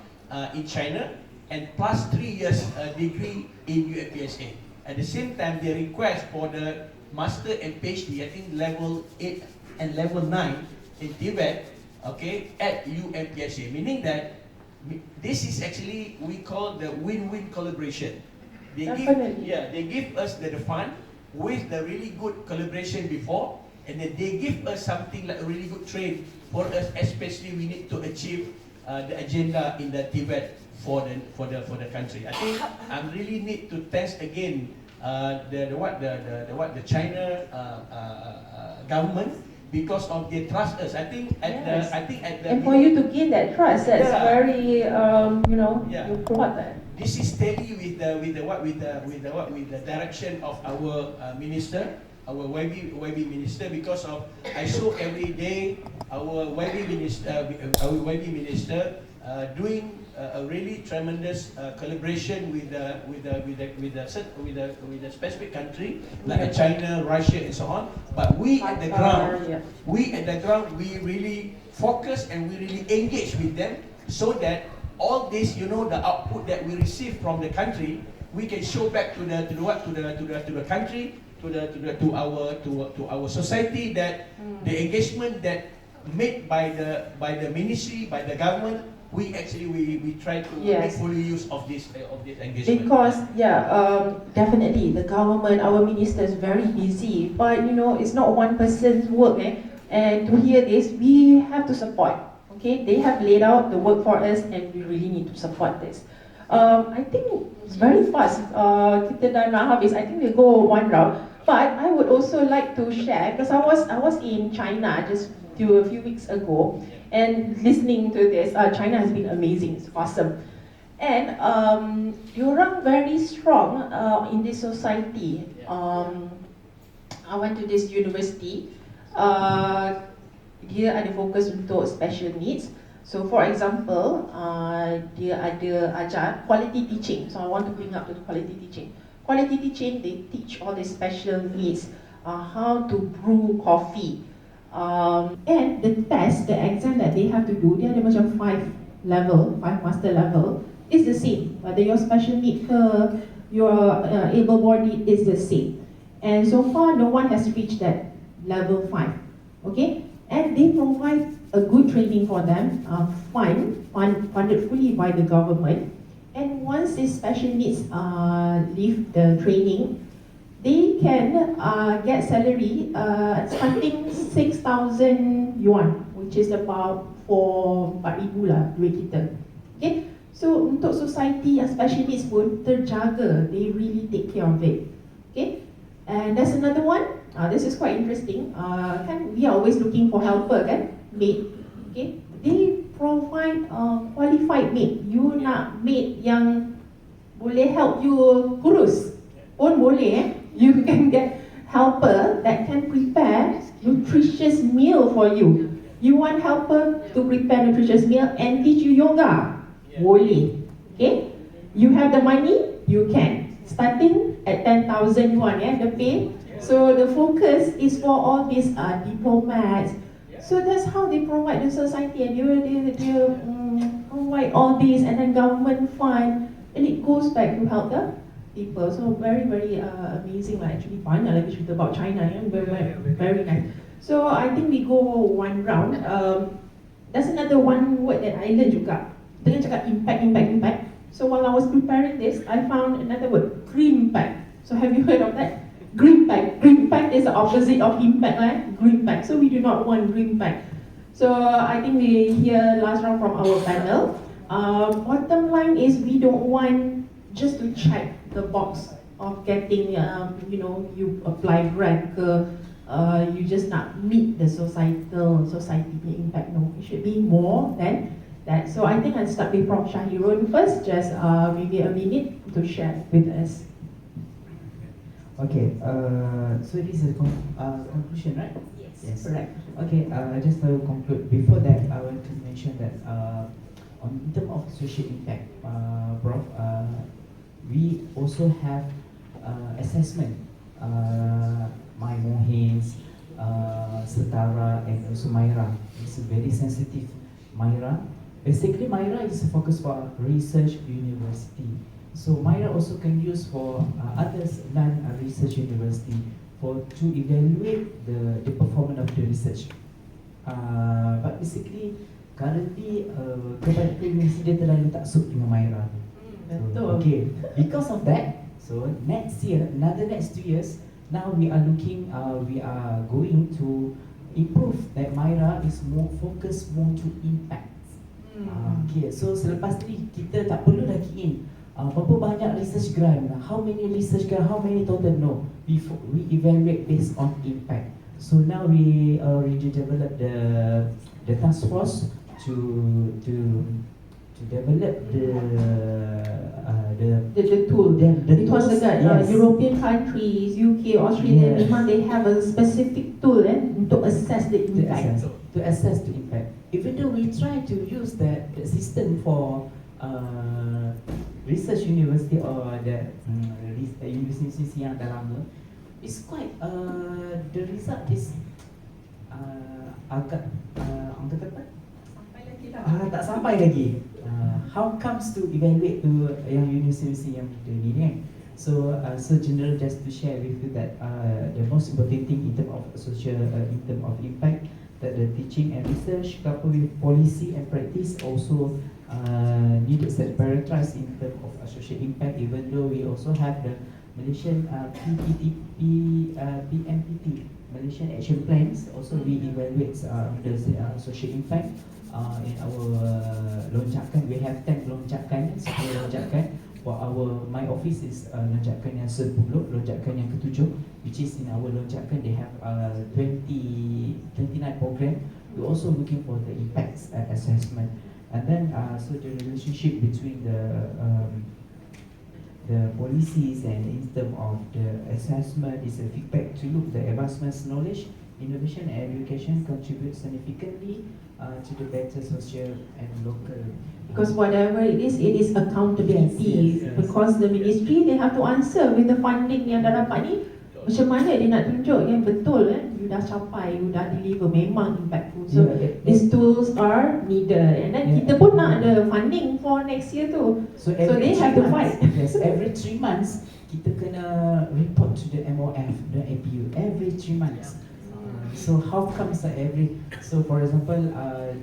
in China and plus 3 years degree in UMPSA. At the same time, they request for the master and PhD, I think level 8 and level 9 in Tibet, okay, at UMPSA, meaning that this is actually, we call the win-win collaboration. They give us the fund with the really good collaboration before, and then they give us something like a really good train for us, especially we need to achieve the agenda in the Tibet for the country. I think I really need to thank again the China government, because of they trust us. I think at the and for you to gain that trust, that's very you brought that. This is steady with the direction of our minister, our YB minister, because of I saw every day our YB minister doing a really tremendous collaboration with the specific country like China, Russia, and so on. But we at the ground, we really focus and we really engage with them, so that all this, the output that we receive from the country, we can show back to the country, to our society, that the engagement that made by the ministry, by the government, we try to make full use of this engagement. Because definitely the government, our minister is very busy, but it's not one person's work, and to hear this, we have to support. Okay, they have laid out the work for us, and we really need to support this. I think it's very fast. Kita dah nak habis. I think we'll go one round. But I would also like to share, because I was in China just a few weeks ago, and listening to this, China has been amazing. It's awesome, and diorang very strong in this society. I went to this university. Dia ada fokus untuk special needs. So for example, dia ada ajar quality teaching. So I want to bring up to the quality teaching. Quality teaching, they teach all the special needs, how to brew coffee. And the test, the exam that they have to do, dia ada macam 5 master level, is the same. Whether you're special need ke, you're able-bodied, is the same. And so far, no one has reached that level 5. Okay? And they provide a good training for them, funded fully by the government. And once these special needs leave the training, they can get salary starting 6,000 yuan, which is about 4,000 lah duit kita. Okay, so untuk society yang special needs pun terjaga, they really take care of it. Okay, and there's another one. This is quite interesting. Kan we are always looking for helper, kan, maid. Okay, they provide qualified maid. You nak maid yang boleh help you kurus pun boleh. You can get helper that can prepare nutritious meal for you. You want helper to prepare nutritious meal and teach you yoga? Boleh. Okay? You have the money, You can. Starting at 10,000 yuan, the pay. So the focus is for all these diplomats. So that's how they provide the society, and they provide all these, and then government fund, and it goes back to help the people. So very, very amazing. Actually, banyak lagi cerita about China. Very nice. So I think we go one round. That's another one word that I learned juga. Dengan cakap impact. So while I was preparing this, I found another word, green pack. So have you heard of that? Green pack. Green pack is the opposite of impact, right? Green pack. So we do not want green pack. So I think we hear last round from our panel. Bottom line is we don't want just to check the box of getting, you apply grant, you just not meet the society impact. No, it should be more than that. So I think I'll start with Prof. Shahiron first, just maybe a minute to share with us. Okay, so this is conclusion, right? Yes, correct. Okay, just to conclude. Before that, I want to mention that in terms of social impact, Prof, we also have assessment. My Mohins, Setara, and also Myra. It's a very sensitive Myra. Basically, Myra is focused for research university. So Myra also can use for others non-research university to evaluate the performance of the research. But basically, currently kebanyakan universiti dia terlalu taksub dengan Myra. Betul. Okay, because of that, so next 2 years, now we are going to improve that Myra is more focused more to impact. Okay, so selepas ni kita tak perlu lagi berapa banyak research grant, how many research grant, how many total, no. Before we evaluate based on impact. So now we already develop the task force to develop the tool. The Because yes. European countries, UK, Australia, Yes. memang they have a specific tool untuk assess the impact. To assess the impact. Even though we try to use that system for research university or the university yang dah lama, it's quite the result is agak tak sampai lagi. How comes to evaluate to yang university yang kita ni kan? So general, just to share with you that the most important thing in terms of social, in terms of impact, that the teaching and research coupled with policy and practice also needed to prioritize in terms of social impact. Even though we also have the Malaysian PMPT, Malaysian Action Plans, also we evaluate the social impact. In our lonjakan, we have 10 lonjakan, 10 lonjakan. For my office is lonjakan yang 10, lonjakan yang ke-7, which is in our lonjakan they have 29 program. We're also looking for the impacts assessment, and then so the relationship between the policies and in terms of the assessment is a feedback to look the advancements knowledge, innovation and education contribute significantly to the better social and local. Because whatever it is accountability. Yes. Because the ministry, they have to answer with the funding yang dah dapat ni. Macam mana dia nak tunjuk yang betul you dah capai, you dah deliver, memang impactful. So these tools are needed. And then kita pun nak ada funding for next year tu. So they have to fight. Yes, every 3 months kita kena report to the MOF, the APU, every 3 months. So how comes that so for example,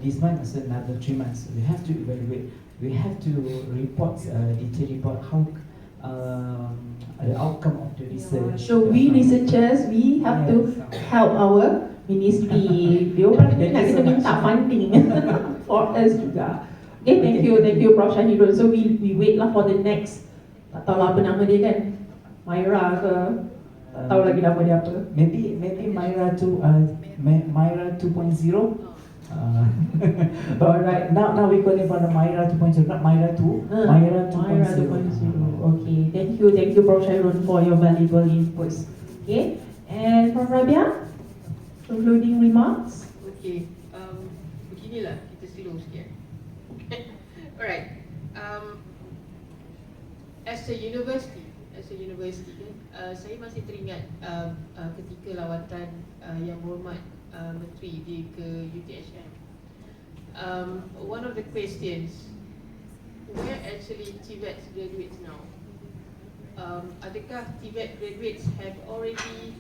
this month is another 3 months, we have to evaluate, we have to report, detailed report how the outcome of the research. So we researchers, we have to help our ministry. Dia orang nak kita minta funding for us juga. Okay, thank you Prof. Shahiron. So we wait lah for the next, tak tahu lah apa nama dia kan, Myra ke, tak tahu lagi nama dia apa. Maybe Myra 2.0. Alright, now we call it for the Myra 2.0, not Myra 2. Myra 2.0. Okay, thank you Prof. Shahiron for your valuable inputs. Okay, and Prof. Rabiah, concluding remarks. Okay, beginilah kita slow sikit. Alright, as a university kan, saya masih teringat ketika lawatan yang berhormat Menteri dia ke UTHM. One of the questions, where actually TVET graduates now? Adakah TVET graduates have already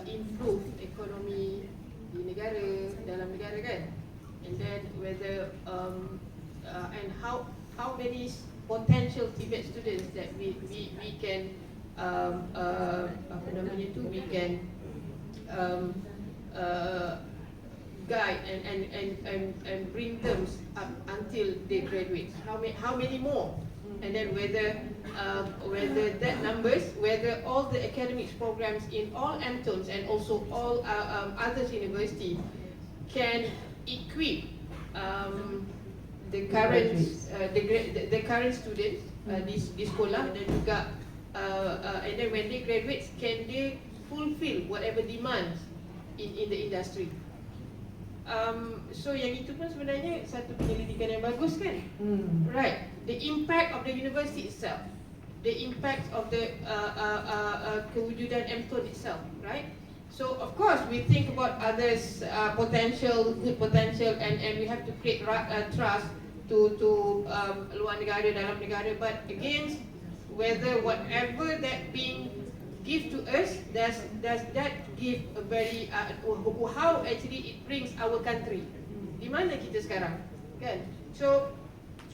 improved ekonomi di negara, dalam negara kan? And then whether and how many potential TVET students that we can apa namanya tu, we can guide and bring them up until they graduate. How many more? And then whether that numbers, whether all the academics programs in all MTUNs and also all other university can equip the current students di sekolah, dan juga and then when they graduate, can they fulfill whatever demands in the industry. So yang itu pun sebenarnya satu penyelidikan yang bagus kan? Right. The impact of the university itself, the impact of the kewujudan MTUN itself, right? So of course we think about others' good potential, and we have to create trust to luar negara, dalam negara. But again, whether whatever that being give to us, does that give a very how actually it brings our country? Di mana kita sekarang, kan? So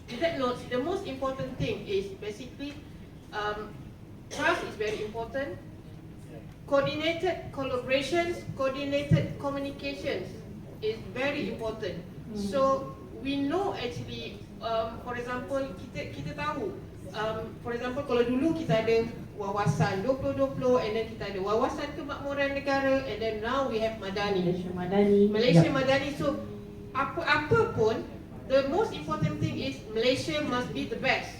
in that note, the most important thing is basically trust is very important. Coordinated collaborations, coordinated communications is very important. So we know actually, for example, kita tahu, for example, kalau dulu kita ada wawasan 2020, and then kita ada wawasan kemakmuran negara, and then now we have Madani. Malaysia Madani. So apa pun, the most important thing is Malaysia must be the best,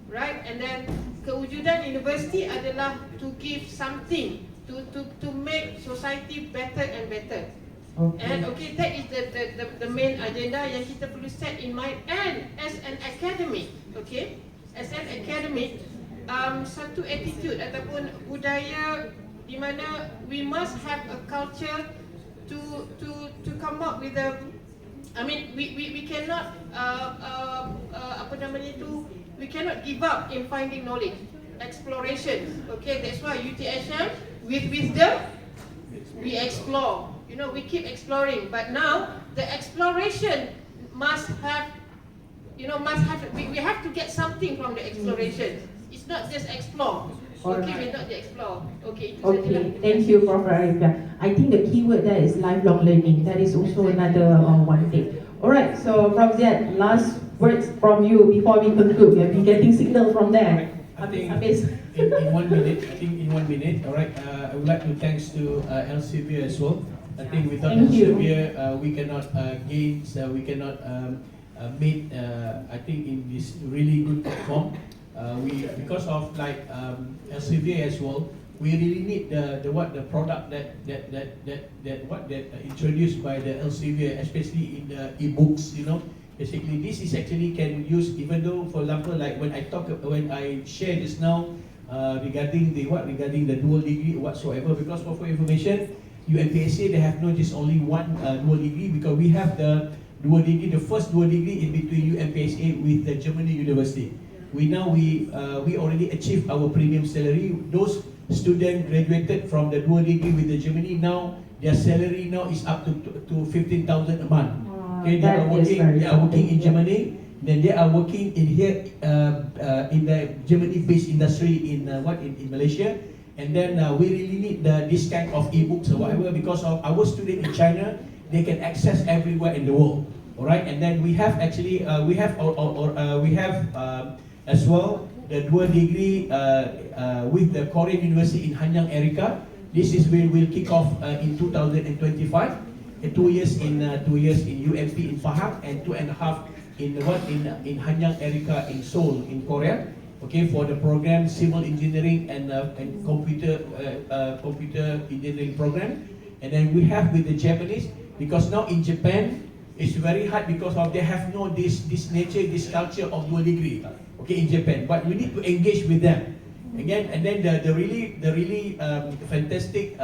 right? And then kewujudan universiti adalah to give something to make society better and better. And okay, that is the main agenda yang kita perlu set in mind. And as an academic, okay, as an academic, satu attitude ataupun budaya di mana we must have a culture to come up with a, I mean, we cannot apa namanya tu, we cannot give up in finding knowledge, exploration. Okay, that's why UTHM with wisdom we explore. You know, we keep exploring, but now the exploration must have, you know, we have to get something from the exploration. It's not just explore. Okay, we not just explore. Okay. Okay, thank you, Prof. Rabiah. I think the key word there is lifelong learning. That is also another one thing. Alright, so Prof. Ziad, last words from you before we conclude. We have been getting signal from there. I think in 1 minute, alright, I would like to thanks to Elsevier as well. I think without Elsevier, we cannot gain, we cannot meet, I think in this really good platform. Because of like Elsevier as well, we really need the product that introduced by the Elsevier, especially in the e-books. You know, basically this is actually can use, even though, for example, like when I share just now regarding the dual degree whatsoever. Because for information, UMPSA they have not just only one dual degree, because we have the dual degree, the first dual degree in between UMPSA with the Germany University. We already achieved our premium salary. Those students graduated from the dual degree with the Germany, now their salary now is up to 15,000 a month. Okay, they are working in Germany. Then they are working in here in the Germany-based industry in Malaysia. And then we really need this kind of e-books or whatever, because of our students in China, they can access everywhere in the world. All right, and then we have actually as well the dual degree with the Korean University in Hanyang, Erika. This is will kick off in 2025. 2 years in UMP in Pahang, and 2.5 in Hanyang, Erika in Seoul in Korea. Okay, for the program civil engineering and computer engineering program. And then we have with the Japanese, because now in Japan it's very hard because of they have no this nature, this culture of dual degree, okay, in Japan. But we need to engage with them again. And then the really fantastic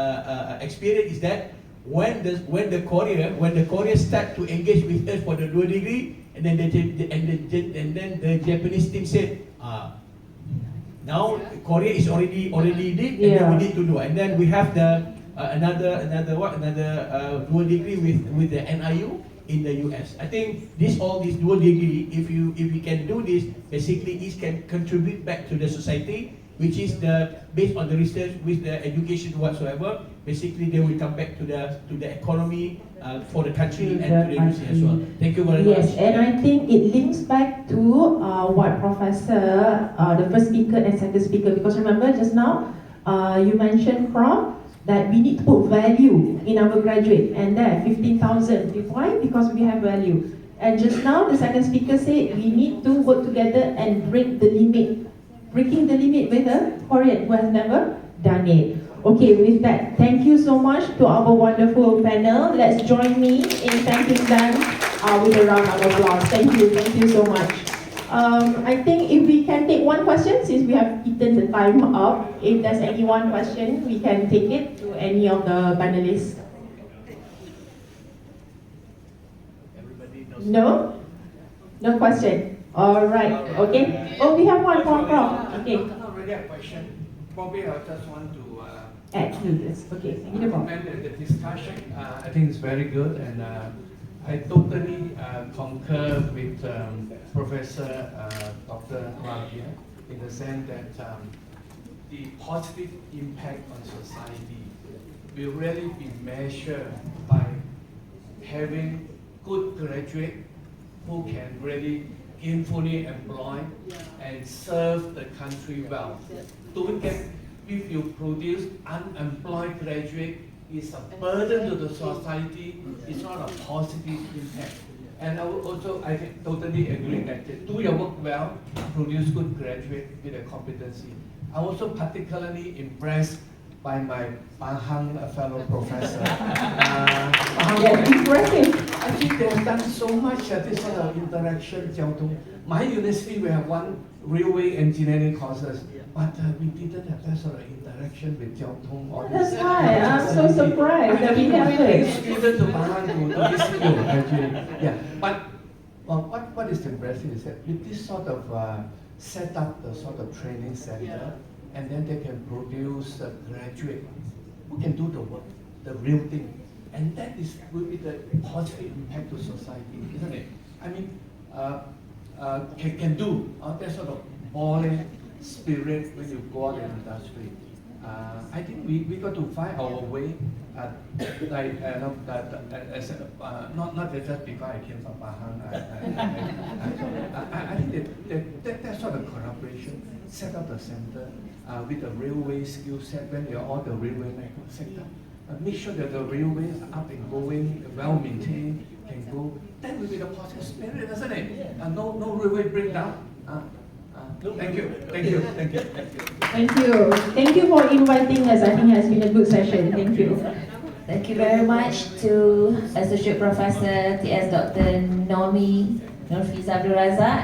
experience is that when the Korea start to engage with us for the dual degree, and then the Japanese team said, now Korea is already did, and then we need to do. And then we have the another dual degree with the NIU in the US. I think all these dual degree, if we can do this, basically it can contribute back to the society, which is based on the research with the education whatsoever. Basically, they will come back to the economy for the country and to the industry as well. Thank you very much. Yes, and I think it links back to what Professor, the first speaker and second speaker, because remember just now, you mentioned, Prof, that we need to put value in our graduate, and there, 15,000. Why? Because we have value. And just now, the second speaker said we need to work together and break the limit. Breaking the limit with a Korean who has never done it. Okay, with that, thank you so much to our wonderful panel. Let's join me in thanking them with a round of applause. Thank you so much. I think if we can take one question, since we have eaten the time up, if there's any one question, we can take it to any of the panelists. Everybody knows. No? No question. All right. Okay. Oh, we have one from Prof. Okay. Not really a question. Probably I just want to Add to this. Okay. Thank you, Prof. comment the discussion. I think it's very good, and I totally concur with Professor Dr. Rabiah in the sense that the positive impact on society will really be measured by having good graduate who can really gainfully employ and serve the country well. Don't get, if you produce unemployed graduate, it's a burden to the society, it's not a positive impact. And I would also, I totally agree that do your work well, produce good graduate with a competency. I'm also particularly impressed by my Pahang fellow professor. Impressive. I think they have done so much this sort of interaction, 交通. My university, we have one railway engineering courses, but we didn't have that sort of interaction with 交通. That's why I'm so surprised that we have it. Students to Pahang to visit you, actually. Yeah, but what is impressive is that with this sort of set up the sort of training center, and then they can produce a graduate who can do the work, the real thing. And that will be the positive impact to society, isn't it? I mean, can do that sort of balling spirit when you go out in the industry. I think we got to find our way, like not just because I came from Pahang. I think that sort of collaboration, set up the center with the railway skill set when you're all the railway network sector. Make sure that the railway is up and going, well maintained, can go. That will be the positive spirit, isn't it? No railway breakdown. Thank you. Thank you for inviting us. I think it has been a good session. Thank you. Thank you very much to Associate Professor TS Dr. Normy, Norfiza, Abdul, Razak,